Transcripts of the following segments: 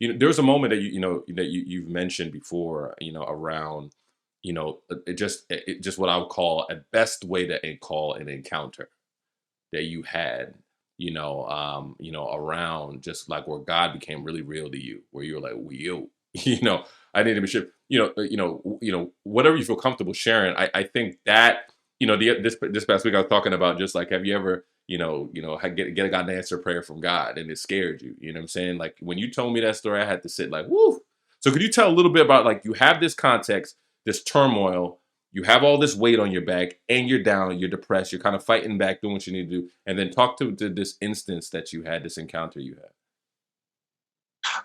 there's a moment that you've mentioned before, around, just what I would call a best way to call an encounter that you had, around just like where God became really real to you, where you were like, "Yo, I need to be sure." Whatever you feel comfortable sharing. I think that, this past week I was talking about, just like, have you ever, get a God answer prayer from God and it scared you? You know what I'm saying? Like, when you told me that story, I had to sit like, woo. So could you tell a little bit about, like, you have this context, this turmoil, you have all this weight on your back, and you're down, you're depressed, you're kind of fighting back, doing what you need to do, and then talk to this instance that you had, this encounter you had.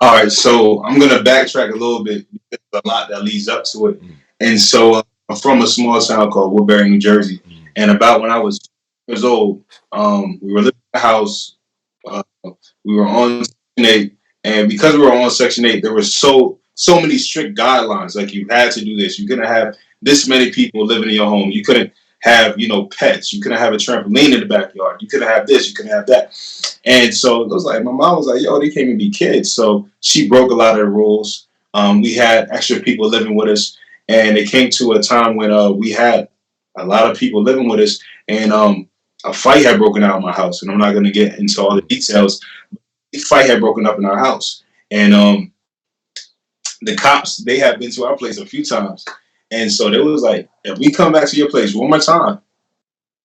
All right, so I'm gonna backtrack a little bit because there's a lot that leads up to it. Mm, And so I'm from a small town called Woodbury, New Jersey. mm, And about when I was years old, we were living in a house. Uh, we were on Section 8, and because we were on Section 8, there were so many strict guidelines. Like, you had to do this. You couldn't have this many people living in your home. You couldn't have pets. You couldn't have a trampoline in the backyard. You couldn't have this. You couldn't have that. And so it was like, my mom was like, "Yo, they can't even be kids." So she broke a lot of the rules. We had extra people living with us, and it came to a time when we had a lot of people living with us, and a fight had broken out in my house. And I'm not going to get into all the mm, details. A fight had broken up in our house, and the cops, they had been to our place a few times, and so they was like, "If we come back to your place one more time,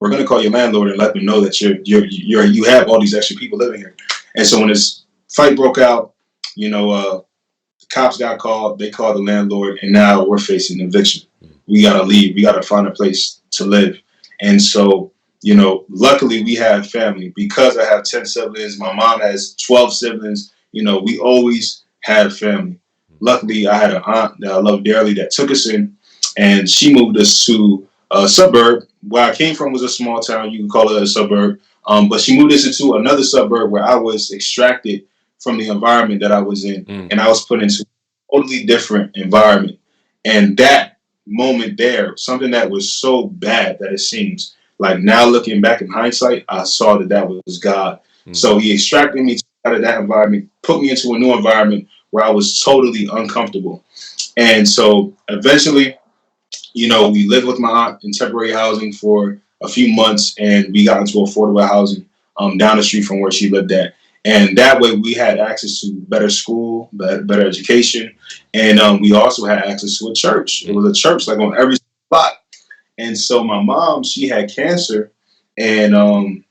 we're going to call your landlord and let them know that you have all these extra people living here." And so when this fight broke out, the cops got called. They called the landlord, and now we're facing eviction. mm, We gotta leave. We gotta find a place to live. And so, luckily we have family because I have 10 siblings. My mom has 12 siblings. We always had family. mm, Luckily, I had an aunt that I love dearly that took us in, and she moved us to a suburb. Where I came from was a small town. You can call it a suburb. But she moved us into another suburb where I was extracted from the environment that I was in, mm, and I was put into a totally different environment. And that moment there, something that was so bad that it seems like, now looking back in hindsight, I saw that that was God. mm, So he extracted me out of that environment, put me into a new environment where I was totally uncomfortable. And so eventually, we lived with my aunt in temporary housing for a few months, and we got into affordable housing down the street from where she lived at. And that way, we had access to better school, better education, and we also had access to a church. It mm, was a church like on every block. And so my mom, she had cancer, and I'm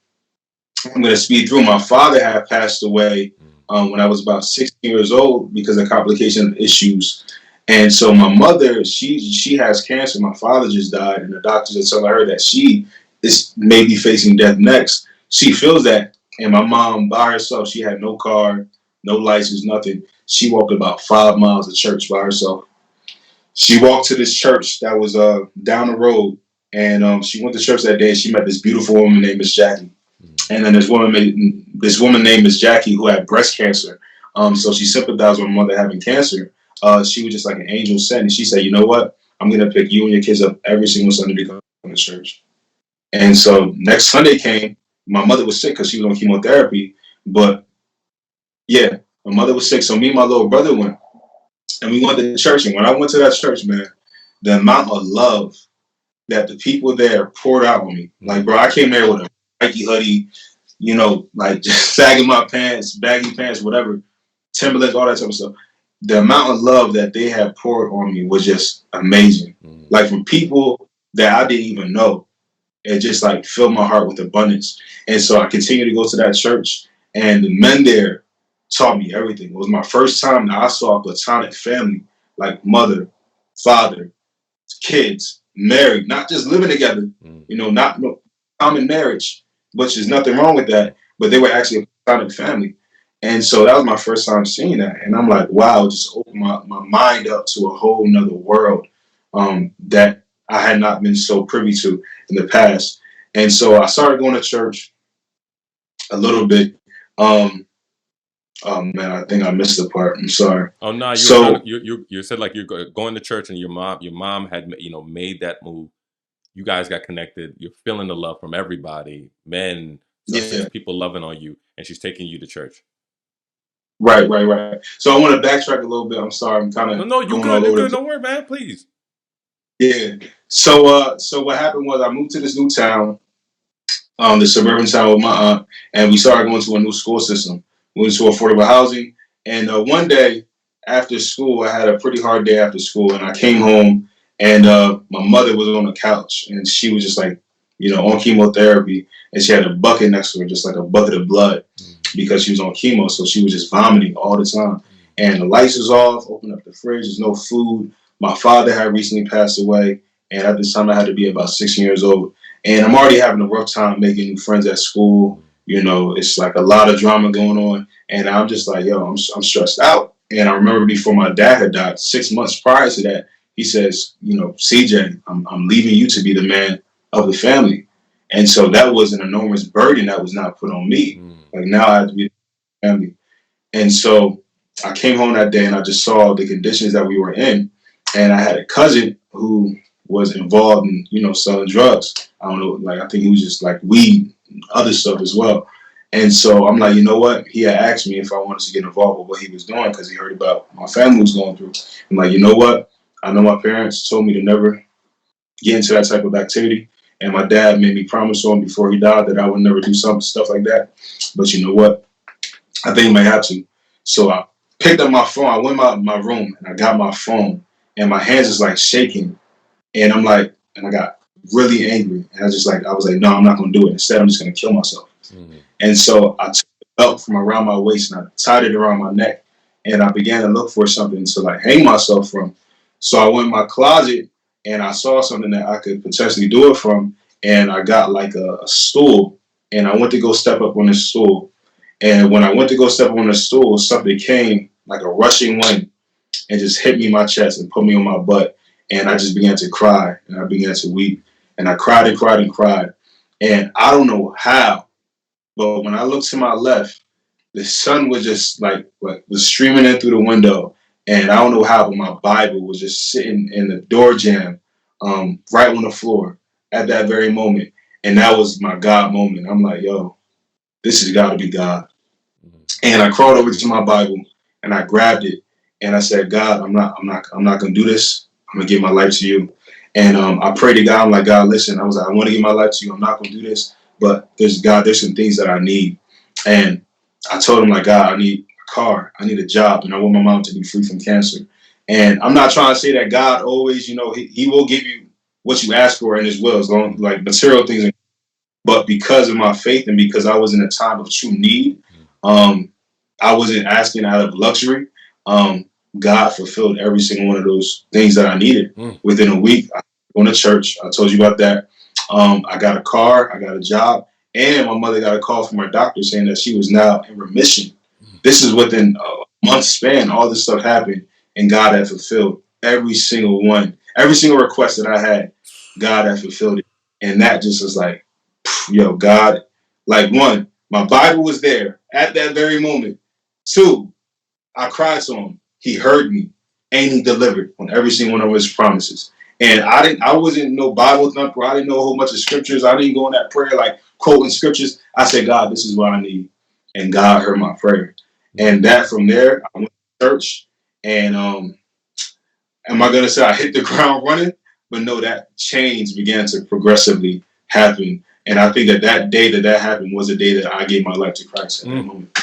going to speed through. My father had passed away mm, when I was about 16 years old because of complication issues. And so my mother, she has cancer. My father just died, and the doctors are telling her that she is maybe facing death next. She feels that, and my mom by herself, she had no car, no license, nothing. She walked about 5 miles to church by herself. She walked to this church that was down the road, and she went to church that day. And she met this beautiful woman named Miss Jackie, mm, and then this woman named Miss Jackie who had breast cancer. So she sympathized with my mother having cancer. She was just like an angel sent, and she said, "You know what? I'm gonna pick you and your kids up every single Sunday to come to church." And so next Sunday came. My mother was sick because she was on chemotherapy, but yeah, my mother was sick. So me and my little brother went, and we went to church. And when I went to that church, man, the amount of love that the people there poured out on me. Like, mm, bro, I came there with a Nike hoodie, like just sagging my pants, baggy pants, whatever, Timberlands, all that type of stuff. The amount of love that they had poured on me was just amazing. mm, Like, from people that I didn't even know, it just like filled my heart with abundance. And so I continued to go to that church, and the men there taught me everything. It was my first time that I saw a platonic family, like mother, father, kids, married, not just living together, mm, not no common marriage, which is nothing wrong with that, but they were actually a platonic family. And so that was my first time seeing that. And I'm like, wow, it just opened my mind up to a whole nother world that I had not been so privy to in the past. And so I started going to church a little bit. Um, oh man, I think I missed the part. I'm sorry. Oh no, you were trying to So you said like you're going to church, and your mom had made that move. You guys got connected. You're feeling the love from everybody, men, sisters, yeah, people loving on you, and she's taking you to church. Right. So I want to backtrack a little bit. I'm sorry, I'm kind of No, you going good. all You over the good. place. Don't worry, man. Please. Yeah. So what happened was I moved to this new town, the suburban town with my aunt, and we started going to a new school system. We went to affordable housing, and one day after school, I had a pretty hard day after school, and I came home, and my mother was on the couch, and she was just like, on chemotherapy, and she had a bucket next to her, just like a bucket of blood, because she was on chemo, so she was just vomiting all the time. And the lights was off, opened up the fridge, there's no food. My father had recently passed away, and at this time I had to be about 16 years old. And I'm already having a rough time making new friends at school. It's like a lot of drama going on. And I'm just like, yo, I'm stressed out. And I remember before my dad had died, 6 months prior to that, he says, CJ, I'm leaving you to be the man of the family. And so that was an enormous burden that was not put on me. Like now I have to be the family. And so I came home that day and I just saw the conditions that we were in. And I had a cousin who was involved in, selling drugs. I don't know, like I think he was just like weed, and other stuff as well. And so I'm like, you know what? He had asked me if I wanted to get involved with what he was doing because he heard about my family was going through. I'm like, you know what? I know my parents told me to never get into that type of activity. And my dad made me promise to him before he died that I would never do some stuff like that. But you know what? I think he might have to. So I picked up my phone. I went out my room and I got my phone and my hands is like shaking. And I'm like, and I got really angry. And I was like, no, I'm not going to do it. Instead, I'm just going to kill myself. And so I took the belt from around my waist and I tied it around my neck. And I began to look for something to like hang myself from. So I went in my closet and I saw something that I could potentially do it from. And I got like a stool and I went to go step up on this stool. And when I went to go step on the stool, something came like a rushing wind and just hit me in my chest and put me on my butt. And I just began to cry and I began to weep. And I cried and cried and cried. And I don't know how, but when I looked to my left, the sun was just like was streaming in through the window. And I don't know how, but my Bible was just sitting in the door jamb, right on the floor at that very moment. And that was my God moment. I'm like, yo, this has got to be God. And I crawled over to my Bible and I grabbed it and I said, God, I'm not gonna do this. I'm gonna give my life to you. And I prayed to God. I'm like, God, listen. I was like, I want to give my life to you. I'm not gonna do this, but there's some things that I need. And I told him like, God, I need a car. I need a job, and I want my mom to be free from cancer. And I'm not trying to say that God always, he will give you what you ask for in His will, as long like material things. But because of my faith and because I was in a time of true need, I wasn't asking out of luxury. God fulfilled every single one of those things that I needed within a week. I went to church. I told you about that. I got a car. I got a job. And my mother got a call from her doctor saying that she was now in remission. This is within a month span. All this stuff happened. And God had fulfilled every single one. Every single request that I had, God had fulfilled it. And that just was like, yo, God, like one, my Bible was there at that very moment. Two, I cried to him. He heard me and he delivered on every single one of his promises. And I wasn't no Bible thumper. I didn't know a whole bunch of scriptures. I didn't go in that prayer like quoting scriptures. I said, God, this is what I need. And God heard my prayer. And that from there, I went to church and am I gonna say I hit the ground running? But no, that change began to progressively happen. And I think that day that happened was the day that I gave my life to Christ at that moment.